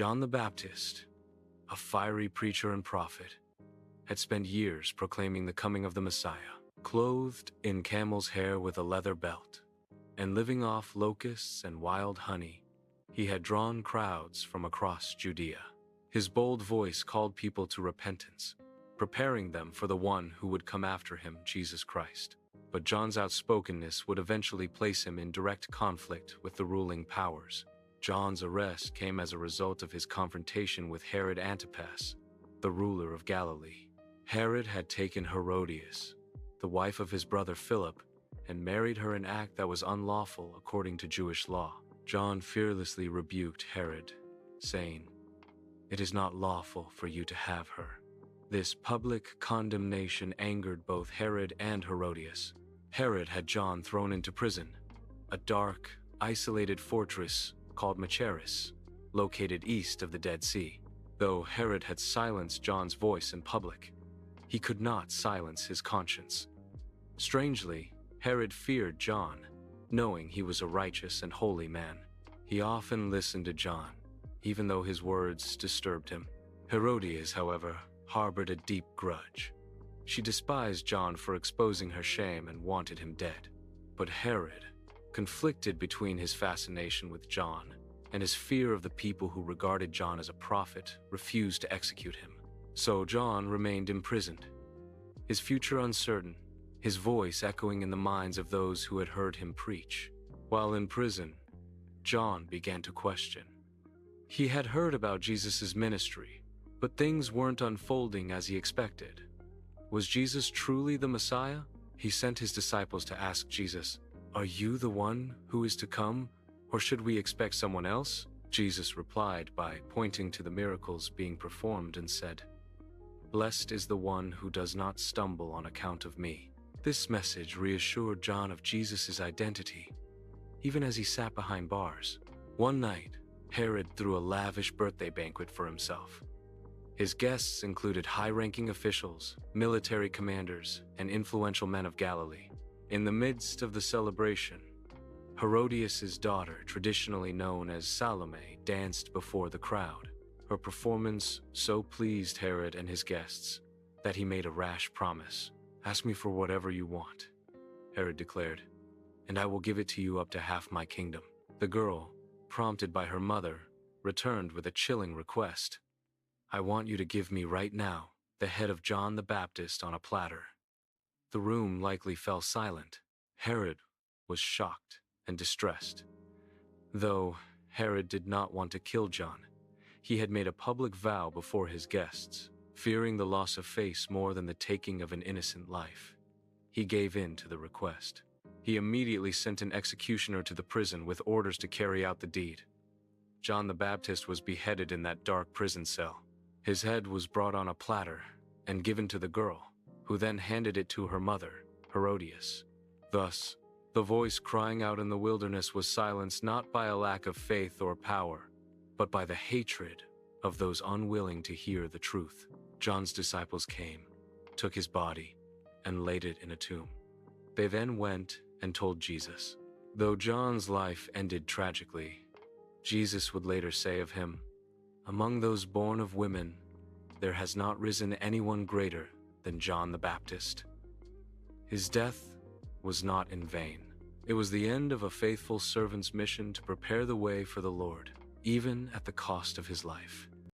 John the Baptist, a fiery preacher and prophet, had spent years proclaiming the coming of the Messiah, clothed in camel's hair with a leather belt, and living off locusts and wild honey. He had drawn crowds from across Judea. His bold voice called people to repentance, preparing them for the one who would come after him, Jesus Christ. But John's outspokenness would eventually place him in direct conflict with the ruling powers. John's arrest came as a result of his confrontation with Herod Antipas, the ruler of Galilee. Herod had taken Herodias, the wife of his brother Philip, and married her, an act that was unlawful according to Jewish law. John fearlessly rebuked Herod, saying, "It is not lawful for you to have her." This public condemnation angered both Herod and Herodias. Herod had John thrown into prison, a dark, isolated fortress called Machaerus, located east of the Dead Sea. Though Herod had silenced John's voice in public, he could not silence his conscience. Strangely, Herod feared John, knowing he was a righteous and holy man. He often listened to John, even though his words disturbed him. Herodias, however, harbored a deep grudge. She despised John for exposing her shame and wanted him dead. But Herod, conflicted between his fascination with John and his fear of the people who regarded John as a prophet, refused to execute him. So John remained imprisoned, his future uncertain, his voice echoing in the minds of those who had heard him preach. While in prison, John began to question. He had heard about Jesus' ministry, but things weren't unfolding as he expected. Was Jesus truly the Messiah? He sent his disciples to ask Jesus, "Are you the one who is to come, or should we expect someone else?" Jesus replied by pointing to the miracles being performed and said, "Blessed is the one who does not stumble on account of me." This message reassured John of Jesus' identity, even as he sat behind bars. One night, Herod threw a lavish birthday banquet for himself. His guests included high-ranking officials, military commanders, and influential men of Galilee. In the midst of the celebration, Herodias' daughter, traditionally known as Salome, danced before the crowd. Her performance so pleased Herod and his guests that he made a rash promise. "Ask me for whatever you want," Herod declared, "and I will give it to you up to half my kingdom." The girl, prompted by her mother, returned with a chilling request. "I want you to give me right now the head of John the Baptist on a platter." The room likely fell silent. Herod was shocked and distressed. Though Herod did not want to kill John, he had made a public vow before his guests, fearing the loss of face more than the taking of an innocent life. He gave in to the request. He immediately sent an executioner to the prison with orders to carry out the deed. John the Baptist was beheaded in that dark prison cell. His head was brought on a platter and given to the girl, who then handed it to her mother, Herodias. Thus, the voice crying out in the wilderness was silenced not by a lack of faith or power, but by the hatred of those unwilling to hear the truth. John's disciples came, took his body, and laid it in a tomb. They then went and told Jesus. Though John's life ended tragically, Jesus would later say of him, "Among those born of women, there has not risen anyone greater than John the Baptist." His death was not in vain. It was the end of a faithful servant's mission to prepare the way for the Lord, even at the cost of his life.